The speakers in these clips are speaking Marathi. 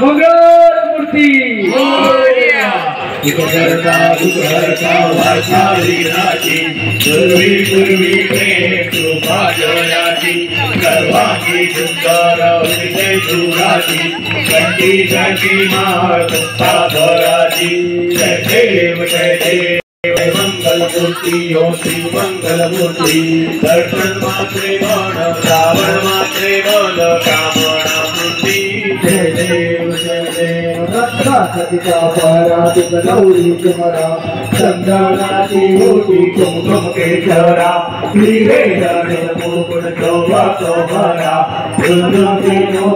मंगलमूर्ती करता वाचाली राजी पूर्वी पूर्वी प्रेम कृपा जयाची सर्वांगी सुंदर विजय सुराजी घंटी घंटी माळ मुक्ता भराजी जय देव मंगलमूर्ती ओ श्री मंगलमूर्ती दर्शन मात्रे मन रावण मात्रे मन कामना मूर्ती जय देव सतीचा परा तुझ गौरी कुमरा चंदनाची होती कुमकुम केशरा मुकुट शोभा शोभरा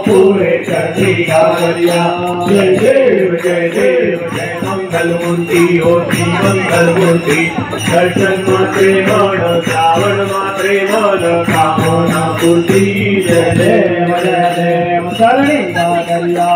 पुरे चढ़ी गावरिया जय देव जय मंगलमूर्ती ओ श्री मंगलमूर्ती दर्शन मात्रे मन श्रावण मात्रे मन कामना पूर्ति जय देव शरणी नागरिया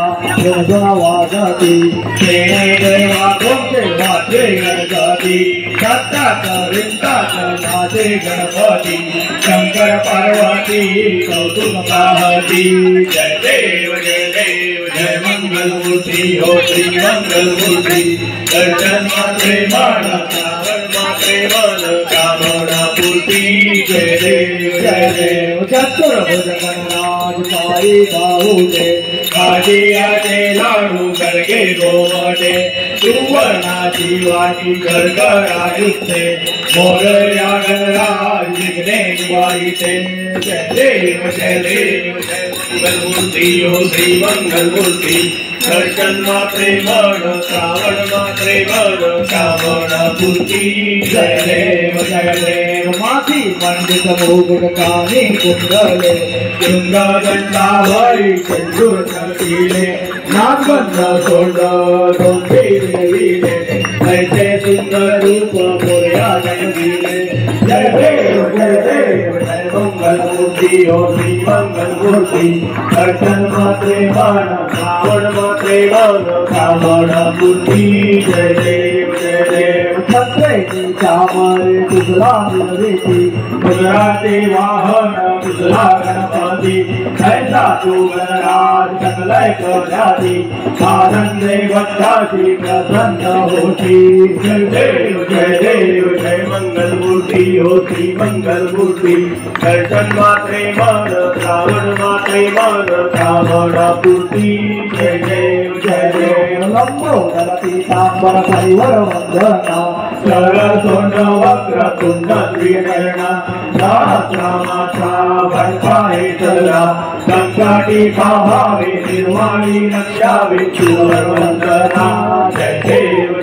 वाजती देवा तुमचे वाचे गणपती सत्ता करिंदा नाचे गणपती शंकर पार्वती कौतुक पाहती जय देव जय मंगलमूर्ती हो श्री मंगलमूर्ती दर्शन मात्रे मन श्रावण मात्रे मन कामना पूर्ति जय देव चतुर्भुज गणराज पाई बाहुले भाजियाचे लाडू करगे गोवटे सुवर्णाची वाटी गरगरायुक्ते मोरया गणराज विघ्ने निवारिते जय देव जय मंगलमूर्ती ओ श्री मंगलमूर्ती दर्शन मात्रे मन श्रावण मात्रे मन कामना पूर्ति जय देव माथी पंडित मोगुर कानी कुंडले गंगा दंडावरी चंदूर चलतीले नागबंध सोंड दोंडीले ऐसे सुंदर रूप मोरया जगदीले जय देव जय मंगलमूर्ती ओ श्री मंगलमूर्ती दर्शन मात्रे मन श्रावण मात्रे मन कामना पूर्ति जय देव छत्रेची चामरे तुझला मिळविती गुजराती वाहन तुझला गणपती ऐसा तू गणराज सकलय कल्याती आनंदे वत्साची प्रसन्न होती जय देव जय मंगलमूर्ती हो श्री मंगलमूर्ती दर्शन मात्रे मन श्रावण मात्रे मन कामना पूर्ति जय देव लंबोदर पीतांबर परिवर वंदना सरल सोंड वक्र कुंड त्रिनयना सहस्रामाचा भरपाई चला संकटी पाहावे निर्वाणी नक्षावे चूर वंदना जय देव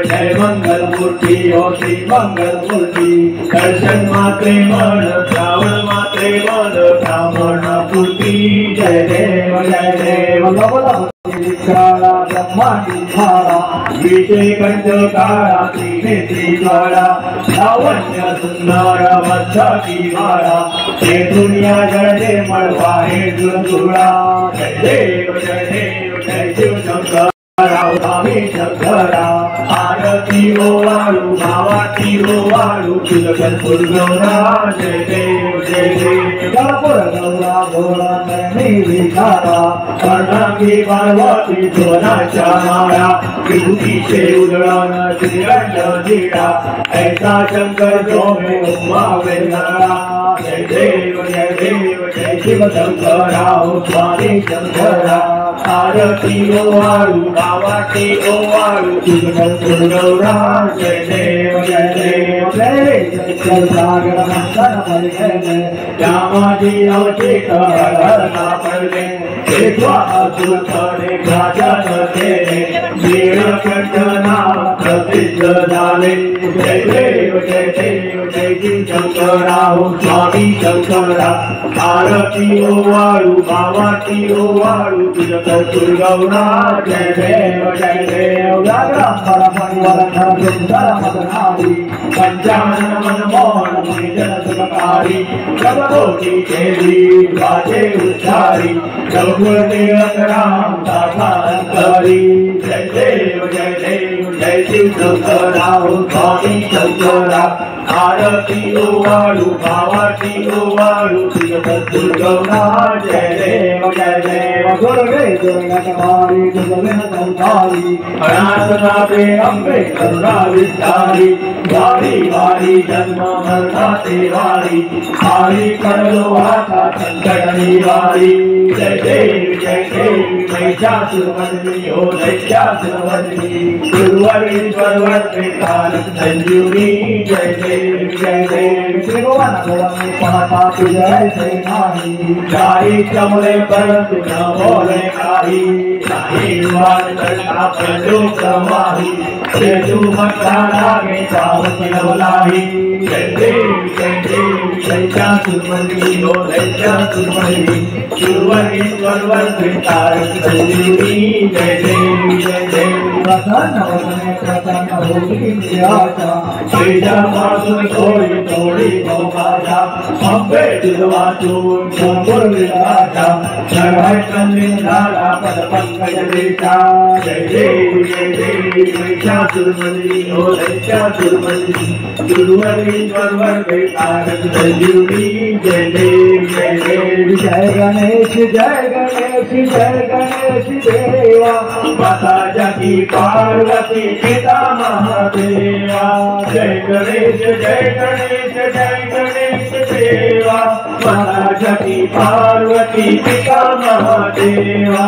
जय मंगलमूर्ती ओ श्री मंगलमूर्ती दर्शन मात्रे मन श्रावण मात्रे मन कामना पूर्ति जय देव काला ब्रह्मांडी भाला विजय कंठ काळा त्रिनेत्री ज्वाला लावण्य सुंदर मच्छी वाळा हे दुनिया जळते मळवा हे जुळजुळा जय देव जय शिव शंकर स्वामी शंकरा आरती ओ वाळू भावाती ओ वाळू तुझकरपूर गौरा जय देव गणपुर गौरा भोळा नयनी विचारा कर्णांगी पार्वती भुवनाच्या माळा विभूतीचे उधळण श्रीरंग जिडा ऐसा शंकर जो मे उमा वेंगळा जय देव जय शिव शंकरा स्वामी शंकरा आरती ओ वाळू भावाती ओ वाळू तुझकरपूर गौरा जय देव सागर मंथन परिषद रामाजी अवचेत हरता पडले सुर खडे गाजन केले नीळकंठना प्रसिद्ध झाले जय देव जय शिव शंकरा स्वामी शंकरा आरती ओ वाळू भावाती ओ वाळू तुझकरपूर गौरा जय देव व्याघ्रांबर परिवर्धन सुंदर मदनारी पंचानन मनमोहन मुनिजन सुखकारी जगदोटी केली वाचे उच्चारी रघुकुल तिलक राम दासांतरी जय देव जय शिव शंकरा स्वामी शंकरा आरती ओवाळू भावाची ओवाळू तुझ दुर्गवना जय देव जय देव दुर्गे दुर्गटहारी दुर्गे संहारी अनाथनाथे अंबे करुणा विस्तारी वारी वारी जन्म मरणाचे वारी वारी करलो आता संकट निवारी जय देव महिषासुरमर्दिनी हो महिषासुरमर्दिनी गुरुवरीश्वरवर्ते कारक संजीवनी जय देव त्रिभुवन भुवन पाता जय से नाही जाई चमले परंतु न बोले काही नाही वाद करता पंजो प्रवाही तेजु मक्का लागे पावती नवलाही जय देव महिषासुरमर्दिनी हो महिषासुरमर्दिनी गुरुवरीश्वरवर्ते कारक संजीवनी जय देव प्रसन्न वदने प्रसन्न होती आशा पासून थोडी थोडी भोगाचा अंबे तुझवा चून मुरलीराजा जय कंदिंदाला पद पंकज देशा जय देव महिषासुरमर्दिनी हो महिषासुरमर्दिनी गुरुवरीश्वरवर्ते कारक संजीवनी जय देव जय गणेश जय गणेश जय गणेश देवा माता जगी पार्वती पिता महादेवा जय गणेश जय गणेश जय गणेश देवा माता जगी पार्वती पिता महादेवा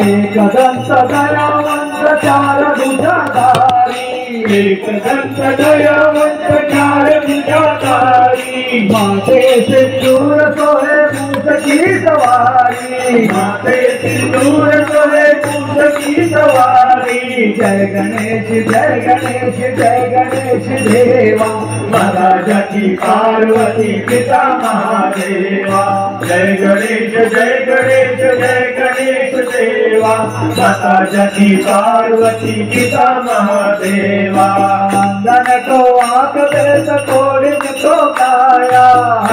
एक दंत दयावंत चार भुजाधारी एक दंत दयावंत चार भुजाधारी माते सिंदूर सोहे मूस की सवारी माते सिंदूर सोहे मूस की सवारी जय गणेश जय गणेश जय गणेश देवा माता जगी पार्वती पिता महादेवा जय गणेश जय गणेश जय गणेश देवा माता जगी पार्वती पिता महादेवा अंदन को आंख देश कोड़ी को काया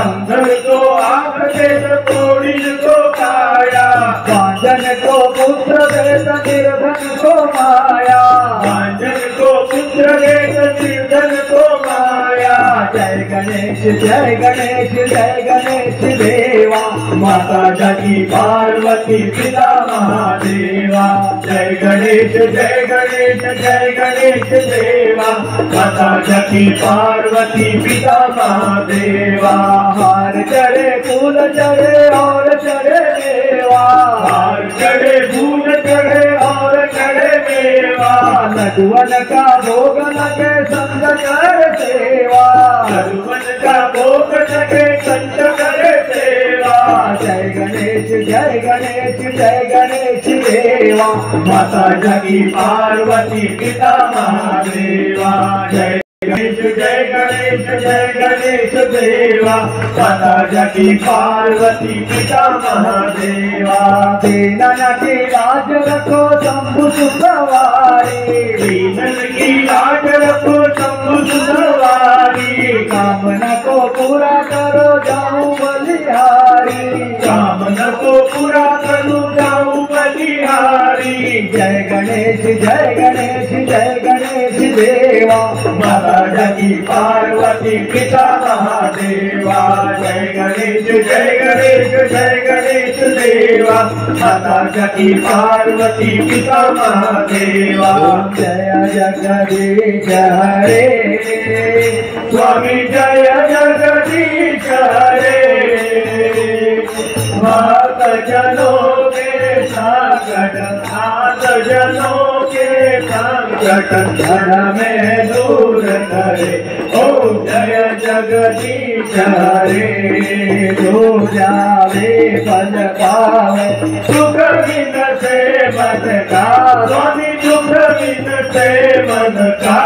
अंदर को आंख देश कोड़ी को काया वांजन को पुत्र देश निर्धन को माया वांजन को पुत्र देश निर्धन को माया जय गणेश जय गणेश जय गणेश देवा माता जगी पार्वती पिता महादेवा जय गणेश जय गणेश जय गणेश देवा माता जगी पार्वती पिता महादेवा हार चढ़े फूल चढ़े और चढ़े मेवा हार चढ़े फूल चढ़े और चढ़े मेवा लडुअन का भोग लगे संग कर सेवा लडुअन का भोग लगे संत करे सेवा जय गणेश जय गणेश जय गणेश देवा माता जगी पार्वती पिता महादेवा जय गणेश जय गणेश जय गणेश देवा माता जगी पार्वती पिता महादेवा दीनन की लाज रखो शंभु सुखवारी दीनन की लाज रखो शंभु सुखवारी कामना को पूरा करो जाऊं बलिहारी कामना को पूरा करूं जाऊं बलिहारी जय गणेश जय गणेश जय गणेश देवा माता जगी पार्वती पिता महादेवा जय गणेश जय गणेश जय गणेश देवा माता जगी पार्वती पिता महादेवा जय जगदीश हरे स्वामी जय जगदीश हरे भक्त जनों के संकट नाथ जनों के संकट धन में दूर करे ओम जय जगदीश हरे जो जावे पद पावे सुख बिन से मन का स्वामी दुख बिन से मन का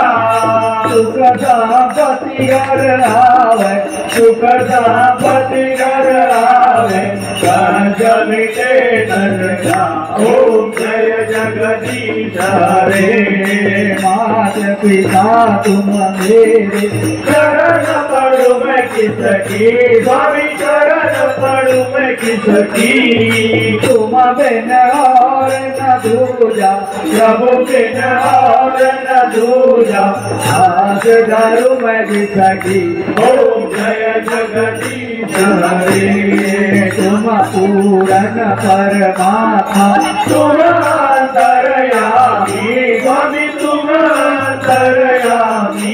सुख संपत्ति घर आवे सुख संपत्ति घर आवे कर्ज मिटे धन का ओम जय जगदीश हरे माता पिता तुम मेरे चरण पड़ू मैं किसकी स्वामी चरण पड़ू मैं किसकी तुम बिन और न दूजा प्रभु बिन और न दूजा आस धरू मैं जिसकी ओम जय जगदीश हरे तुम पूरन परमात्मा तुम अंतर्यामी स्वामी तुम अंतर्यामी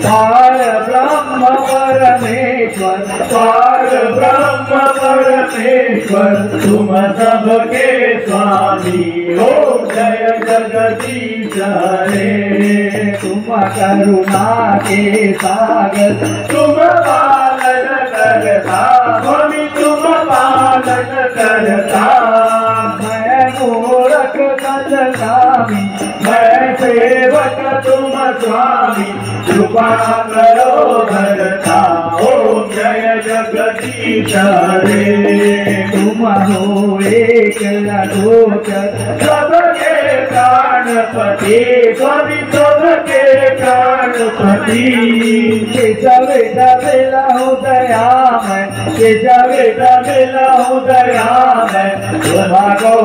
पार ब्रह्म परमेश्वर पार ब्रह्म परमेश्वर तुम सबके स्वामी ओम जय जगदीश हरे तुम करुणा के सागर तुम पालन करता स्वामी तुम पालन करता मैं मूरख कलगामी मैं सेवक तुम स्वामी कृपा करो भरता ओम जय जगदीश हरे तुम हो एक अगोचर सबके प्राणपति स्वामी सबके प्राणपति केशव मिला हूँ दया मैं केशव मिला हूँ दया मैं भागो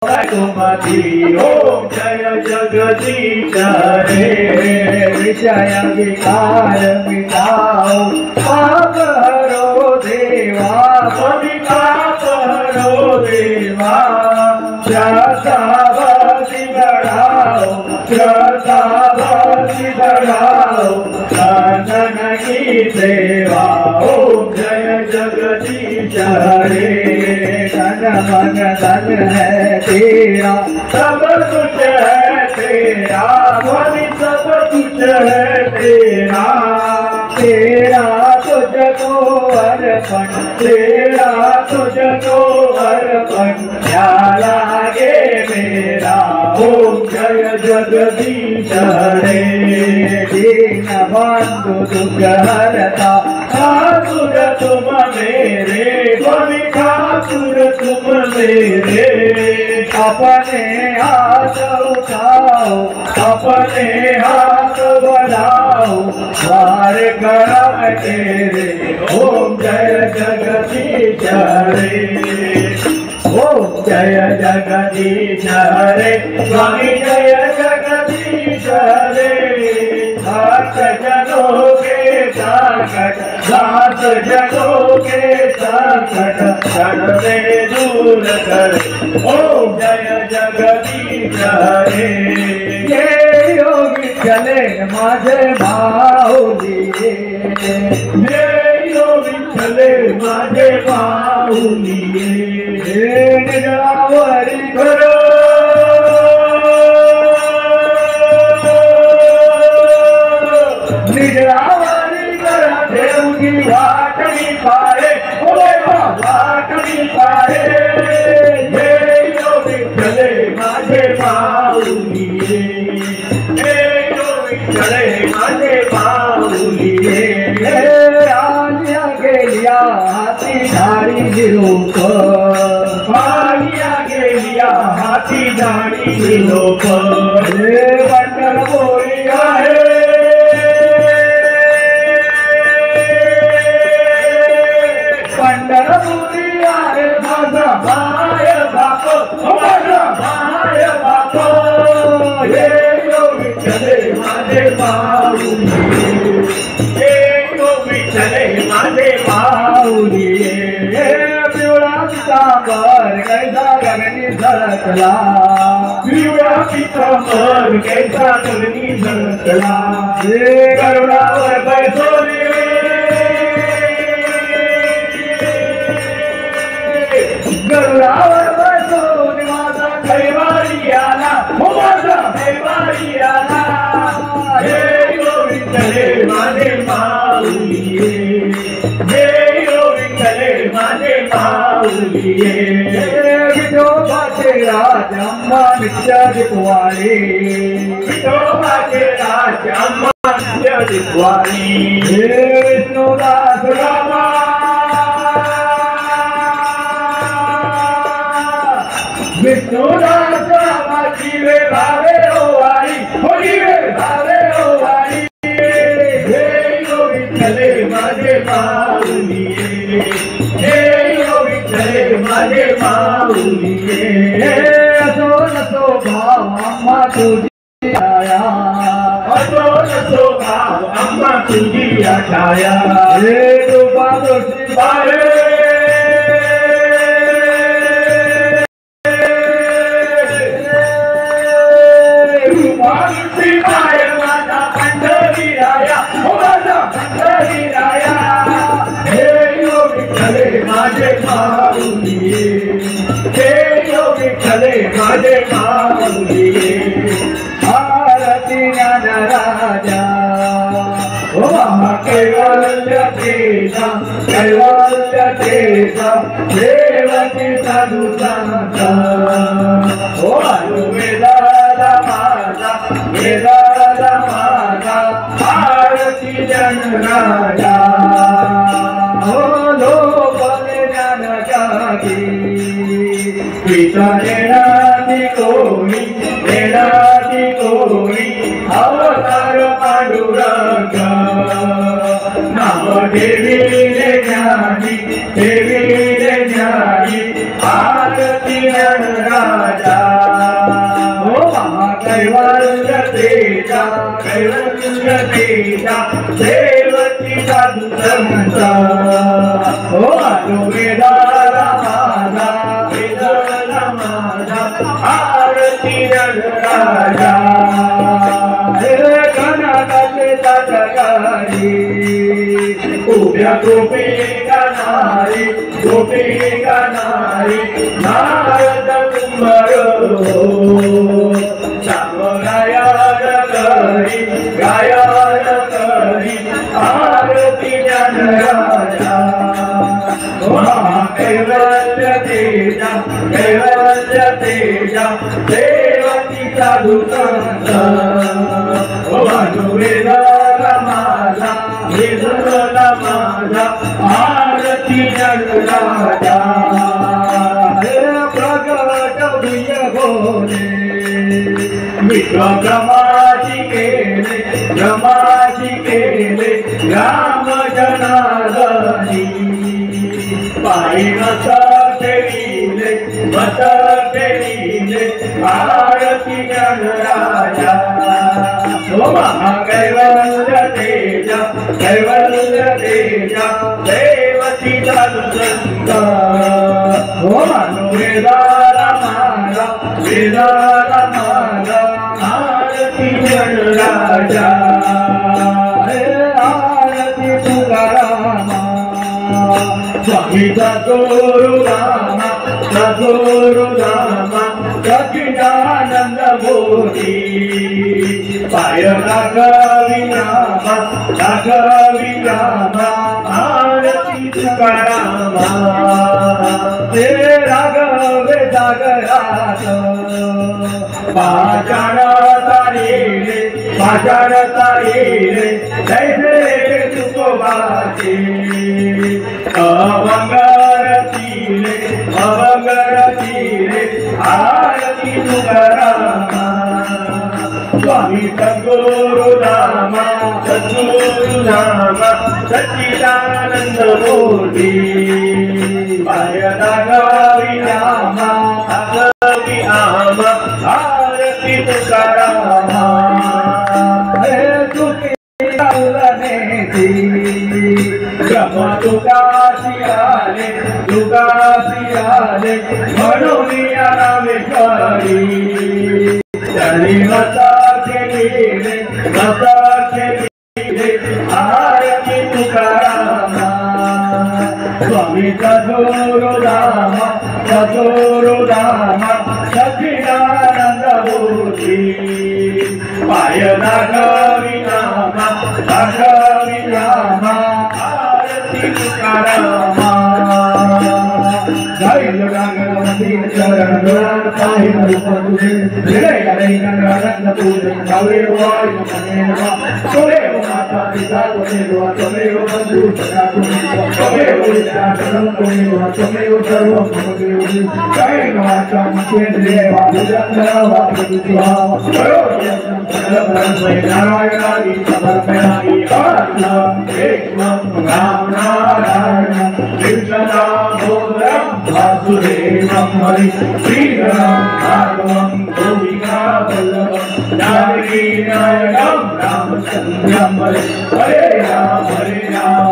तुमती ओम जय जगदीश हरे विषय विकार मिटाओ पाप हरो देवा स्वामी पाप हरो देवा श्रद्धा भक्ति बढ़ाओ श्रद्धा भक्ति बढ़ाओ नंदन की सेवा ओम जय जगदीश हरे धन मन धन है तेरा सब कुछ है तेरा स्वामी सब कुछ है तेरा तेरा तुझको अर्पण तेरा तुझको अर्पण क्या लागे मेरा ओम जय जगदीश हरे दीन बंधु दुख हरता ठाकुर तुम मेरे स्वामी ठाकुर तुम मेरे अपने हाथ उठाओ अपने हाथ बढ़ाओ द्वार करम तेरे ओम जय जगदीश हरे ओम जय जगदीश हरे स्वामी जय जगदीश हरे भक्त जनों के संकट दास जनों के संकट क्षण में दूर कर ओम जय जगदीश हरे ये योगी चले माझे माऊली विठ्ठले माझे माऊली निरावरी करो निरावरी करा देवगी वाटणी पारे वाटणी पारे विठ्ठले माझे माऊली विठ्ठले माझे माऊली आलिया गेलिया हाती धारी निरोप आलिया गेलिया हाती धाडी लोक बंडल बोली आहे बंडल बोली आहे माझा माय बाप माझा माय बाप हे विठ्ठले माझे माऊली हे विठ्ठले माझे माऊली पिवळा पितांबर कैसा गगनी झळकला पिवळा पितांबर कैसा गगनी झळकला गरुडावर बैसोली गरुडावर बसून माझा कैवारी आला माझा कैवारी आला हे विठ्ठले माझे माऊली हे विठ्ठले माझे माऊली विठोबाचे राज अम्मा नित्य दिपवाळे विठोबाचे राज अम्मा नित्य दिपवाळी हे विष्णुदास रामा विष्णुदास रामा जीवे भावे हो आई होळी रे भावे ओ वारी हे यो विठ्ठले माझे माऊली हे यो विठ्ठले माझे माऊली असो नसो भाव अम्मा तुझी आया असो नसो भाव अम्मा तुझी आया हे रूपा दोषी बाळे माझे माऊली हे यो विठ्ठले माझे माऊली आरती ज्ञान राजा ओ कैवल्य तेजा देवती साधू संता ओ वेदाला माझा आरती ज्ञान राजा नेणाती कोणी अवतार पांडुरंग नाव देवीले ज्ञानी आरती ज्ञान राजा ओ कैवल्य तेजा देवती साधू संता ओ वेदाला आरती ज्ञान राजा कनाकाचे ताटकारी उभ्या गोपी गाणारी नारद कुंभार गायन करी आरती ज्ञान राजा कैवल्य तेजा देवती साधू संता वेदाला माझा आरती ज्ञान राजा प्रगट भुय बोले विश्वब्रह्माची केले राम जनार्दनी पायी मत केले आरती ज्ञान राजा ओ कैवल्य तेजा देवती साधू संता ओ वेदाला माझा आरती ज्ञान राजा आरती तुकारामा स्वामी सद्गुरुरामा सच्चिदानंद बोधी पाय राघवी रामा आरती तुकारामा ते राघवे जागरात पाषाण तारीले जैसे तुकोबाचे अवंगरतीले आरती तुकारामा स्वामी सद्गुरुरामा सच्चिदानंद बोधी पाय राघवी रामा आरती तुकारामा तुकासियाले म्हणून या रामेश्वरी त्यांनी मता केली आरती तुकारामा स्वामी सद्गुरुरामा सच्चिदानंद बोधी पाय राघवी रामा आरती तुकारामा जय राघवी चरण काहे रूपे विजय करे नररत्न पूजे भवे वाय मनेन तोरे माता पिता तोरे तोरे बंधु सखा तोरे विद्या धर्म तोरे तोरे सर्व भगवे जय माता मुकेन्द्रे वादुजंद्र वादुजिवा करो नारायणादि समर्पयामि एक राम नारायण कृष्ण दामोदरं वासुदेवं हरि श्रीराम भागवतं गोपिका वल्लभं जानकी नायकं रामचन्द्रं हरे राम राम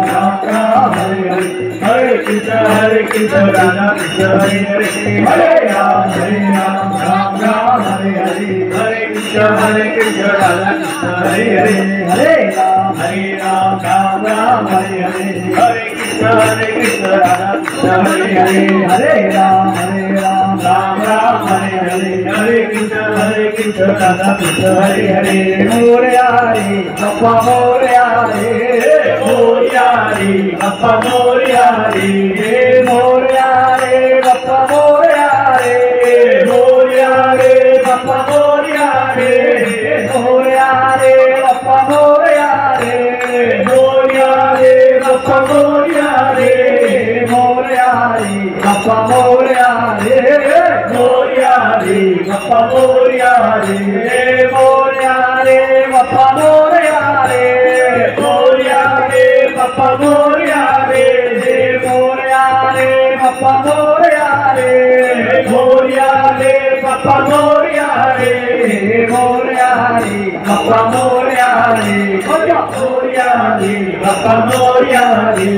राम हरे हरे हरे कृष्ण राधा कृष्ण हरे हरे राम राम राम हरे हरे कृष्ण राधा कृष्ण हरे हरे राम राम राम हरे हरे कृष्ण राधा कृष्ण हरे हरे राम राम हरे कृष्ण राधा कृष्ण हरे हरे मोरया रे बाप्पा मोरया रे मोरया रे बाप्पा मोरया रे मोरया रे बाप्पा मोरया रे मोरया रे बाप्पा मोरया रे मोरया रे बाप्पा मोरया रे मोरया रे बाप्पा मोरया रे मोरया रे बाप्पा मोरया रे मोरया रे बाप्पा मोरया रे मोरया रे बाप्पा मोरया रे मोरया रे बाप्पा मोरया रे मोरया रे बाप्पा मोरया रे मोरया रे बाप्पा मोरया रे मोरया रे बाप्पा मोरया रे मोरया रे बाप्पा मोरया रे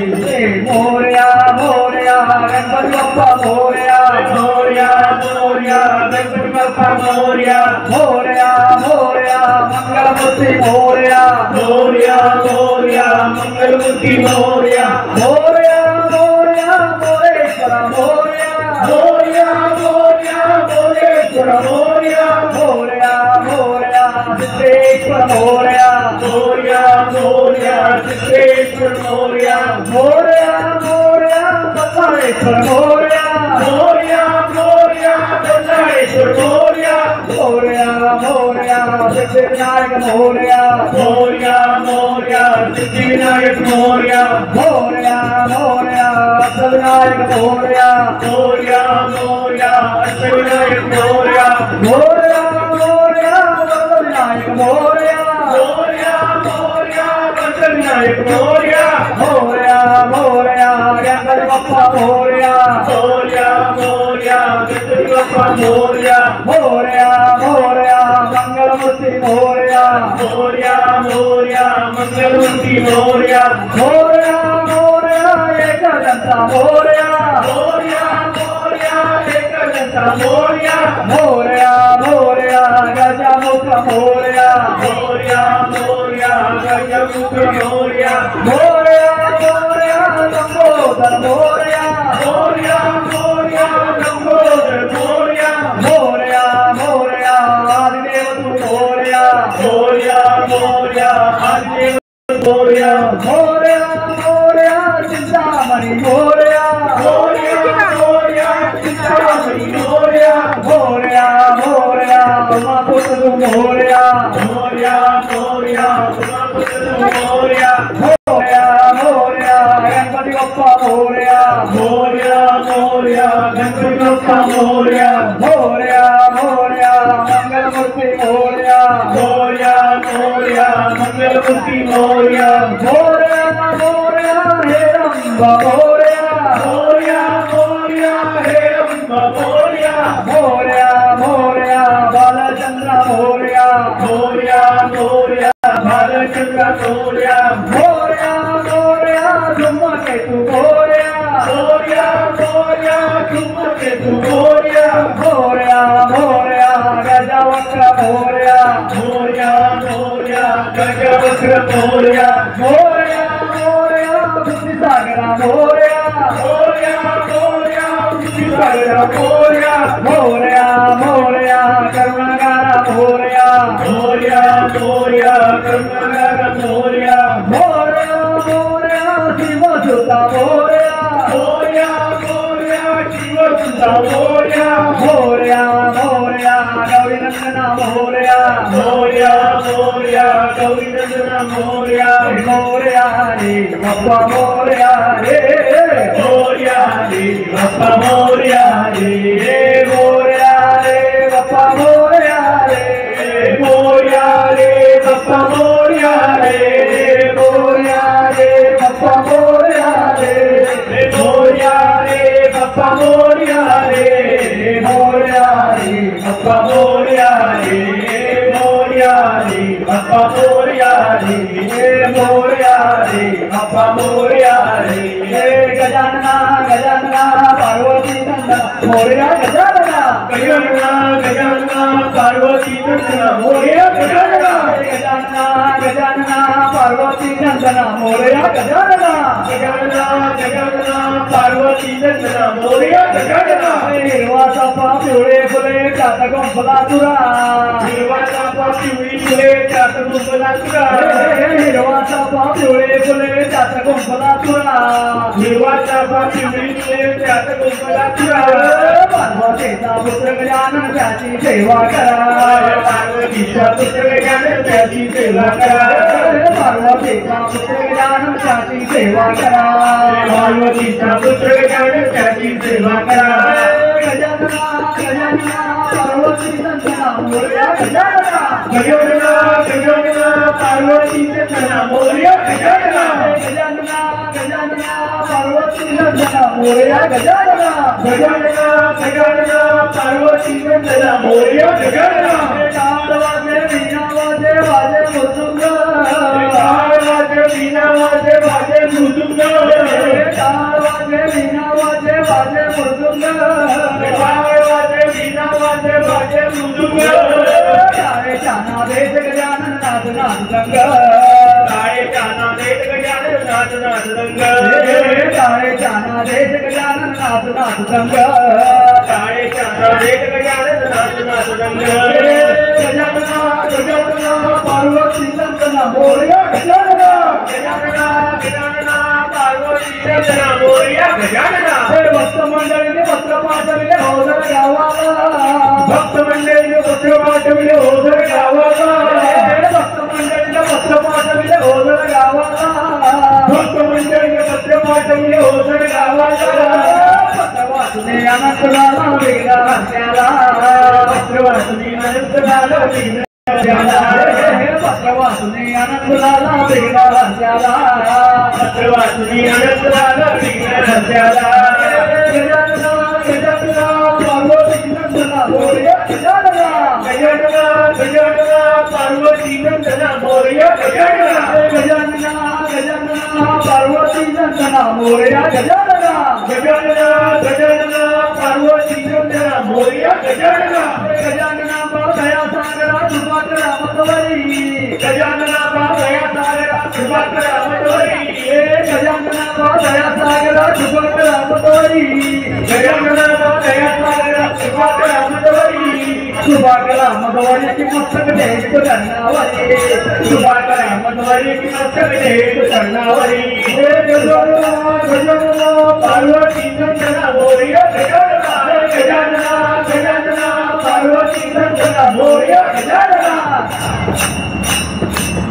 मोरया मोरया गणपति बाप्पा मोरया मोरया मोरया गणपति बाप्पा मोरया मोरया मोरया मंगलमूर्ति मोरया मोरया मोरया मंगलमूर्ति मोरया मोरया मोरया मोरेश्वर मोरया मोरया मोरया मोरेश्वर मोरया मोरया मोरया सिद्धेश्वर मोरया मोरया मोरया सिद्धेश्वर मोरया मोरया मोरया बल्लाळेश्वर मोरया मोरया मोरया बल्लाळेश्वर मोरया मोरया मोरया सिद्धिविनायक मोरया मोरया मोरया सिद्धिविनायक मोरया मोरया मोरया अष्टविनायक मोरया मोरया मोरया अष्टविनायक मोरया मोरया मोरया वरदविनायक मोरया मोरया मोरया वरदविनायक मोरया मोरया मोरया गणपति बाप्पा मोरया मोरया मोरया गणपति बाप्पा मोरया मोरया मोरया मंगलमूर्ति मोरया मोरया मोरया मंगलमूर्ति मोरया मोरया मोरया एकदंता मोरया मोरया मोरया एकदंता मोरया मोरया मोरया गजमुख मोरया मोरया मोरया गजमुख मोरया मोरया मोरया लंबोदर मोरया मोरया मोरया लंबोदर मोरया मोरया मोरया आदिदेव तू मोरया मोरया मोरया आदिदेव मोरया मोरया मोरया चिंतामणि मोरया मोरया मोरया चिंतामणि मोरया मोरया मोरया उमापुत्र मोरया मोरया मोरया उमापुत्र मोरया मोरया मोरया गणपति बाप्पा मोरया मोरया मोरया गणपति बाप्पा मोरया मोरया मोरया मंगलमूर्ति मोरया मोरया मोरया मंगलमूर्ति मोरया मोरया मोरया हे रंबा मोरया मोरया मोरया हे रंबा मोरया मोरया मोरया बालचंद्र मोरया मोरया मोरया बालचंद्र मोरया मोरया मोरया धूमकेतु मोरया मोरया मोरया धूमकेतु मोरया मोरया मोरया गजवक्र मोरया मोरया मोरया गजवक्र मोरया मोरया मोरया बुद्धिसागर मोरया मोरया मोरया बुद्धिसागर मोरया मोरया मोरया करुणाकर मोरया मोरया मोरया करुणाकर मोरया मोरया मोरया शिवसुता मोरया मोरया मोरया शिवसुता मोरया मोरया गौरी नंदना मोरया मोरया मोरया गौरी नंदना मोरया मोरया रे बाप्पा मोरया रे मोरया रे बाप्पा मोरया रे मोरया रे बाप्पा मोरया रे मोरया रे बाप्पा मोरया रे मोरया रे बाप्पा मोरया रे मोरया रे बाप्पा मोरया रे मोरया रे बाप्पा मोरया रे मोरया रे बाप्पा मोरया रे मोरया रे बाप्पा मोरया रे गजानना गजानना पार्वती नंदना मोरया गजानना गजानना गजानना पार्वती नंदना मोरया गजानना गजानना गजानना पार्वती नंदना मोरया गजानना गजानना गजानना पार्वती नंदना मोरया गजानना हिरवा चाफा पिवळे फुले चातकं फुलातुरा हिरवा चाफा पिवळी फुले चातक फुलातुरा हिरवा चाफा पिवळे फुले चातकं फुलातुरा हिरवा चाफा पिवळी फुले चातक फुलातुरा पार्वतीचा पुत्र गजानन त्याची सेवा करा पार्वतीचा पुत्र गजानन त्याची सेवा करा पार्वतीचा पुत्र गजानन त्याची सेवा करा पार्वतीचा पुत्र गजानन त्याची सेवा करा गजानना गजानना पार्वती नंदना मोरया गजानना गजानना गजानना पार्वती नंदना मोरया गजानना गजानना गजानना पार्वती नंदना मोरया गजानना गजानना गजानना पार्वती नंदना मोरया गजानना टाळ वाजे वीणा वाजे वाजे मृदुंग टाळ वाजे वीणा वाजे वाजे मृदुंग टाळ वाजे वीणा वाजे वाजे मृदुंग टाळ वाजे वीणा वाजे वाजे मृदुंग टाळेच्या नादेश गजानन नाद नाद रंग टाळेच्या नादेश गजानन नाद नाद रंग टाळेच्या नादेश गजानन नाद नाद रंग टाळेच्या नादेश गजानन नाद नाद रंग गजानना गजानना पार्वती नंदना मोरया गजानना गजानना गजानना पार्वती नंदना मोरया गजानना भक्त मंडळीने पत्र पाठविले ओझर गावाला भक्त मंडळीने पत्र पाठविले ओझर गावाला भक्त मंडळीने पत्र पाठविले ओझर गावाला भक्त मंडळीने पत्र पाठविले ओझर गावाला पत्र वाचूने अनंत झाला वेगळा हत्याला पत्र वाचूने अनंत झाला वेगळा पत्र वाचूने अनंत झाला वेगळा हत्याला पत्र वाचूने अनंत झाला वेगळा हत्याला गजानना गजानना पार्वती नंदना मोरया गजानना गजानना गजानना पार्वती नंदना मोरया गजानना गजानना गजानना पार्वती नंदना मोरया गजानना गजानना गजानना पार्वती नंदना मोरया गजानना गजानना दया सागरा सुभाकरा मतवरी गजानना दया सागरा सुभाकरा मतवरी गजानना दया सागरा सुभाकरा मतवरी गजानना दया सागरा सुभाकरा मतवरी सुभाकरा मतवरी की मस्तक देख करणावरी सुभाकरा मतवरी की मस्तक देख करणावरी गजानना गजानना पार्वती नंदना मोरया गजानना गजानना गजानना पार्वती नंदना मोरया गजानना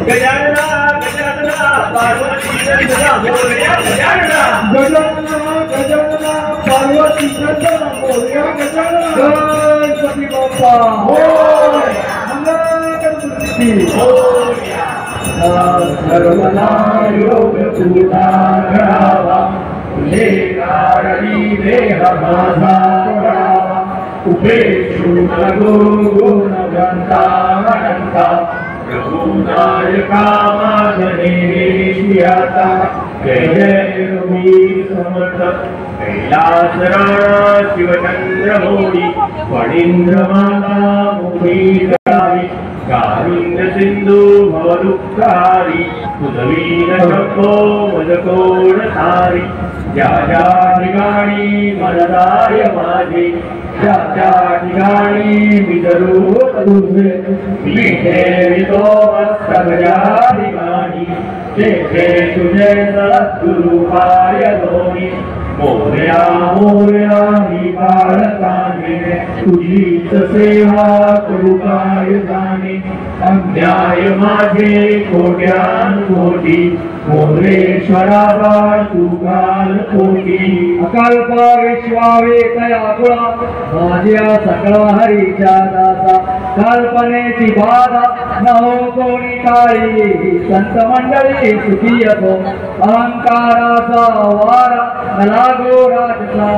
गजानना गजानना पार्वती नंदना मोरया गजानना गजानना गजानना पार्वती नंदना मोरया गजानना गणपती बाप्पा होय मंगल गणपती मोरया सर्वदा योग पूजा करावा तुझे कारणी देह माझा करावा उपेक्षु नको गुणवंता अनंता प्रभुनायका माझनेशियाता जय जय रघुवीर समर्थ कैलास राणा शिवचंद्र मोडी फणींद्र माता मुखी करावी कारुण्य सिंधू भवदुःखारी तुझवीन शक्तो मजकोण सारी ज्या ज्या ठिकाणी मनदाय माझे त्या त्या ठिकाणी विदरूप तुझे मी ठेवितो सगळ्या ठिकाणी तेथे तुझे सद्गुरु पाय दोन्ही मोरया मोरया ही काळकाने तुझीच सेवा करू काय जाणे अन्याय माझे कोट्यान कोटी मोरेश्वरा तू काल कोटी अकल्प विश्वावे तया गुणा माझ्या सकळा हरीच्या दासा कल्पनेची बाधा न हो कोणी काळी संत मंडळी सुखी असो अहंकाराचा वारा न लागो राजसा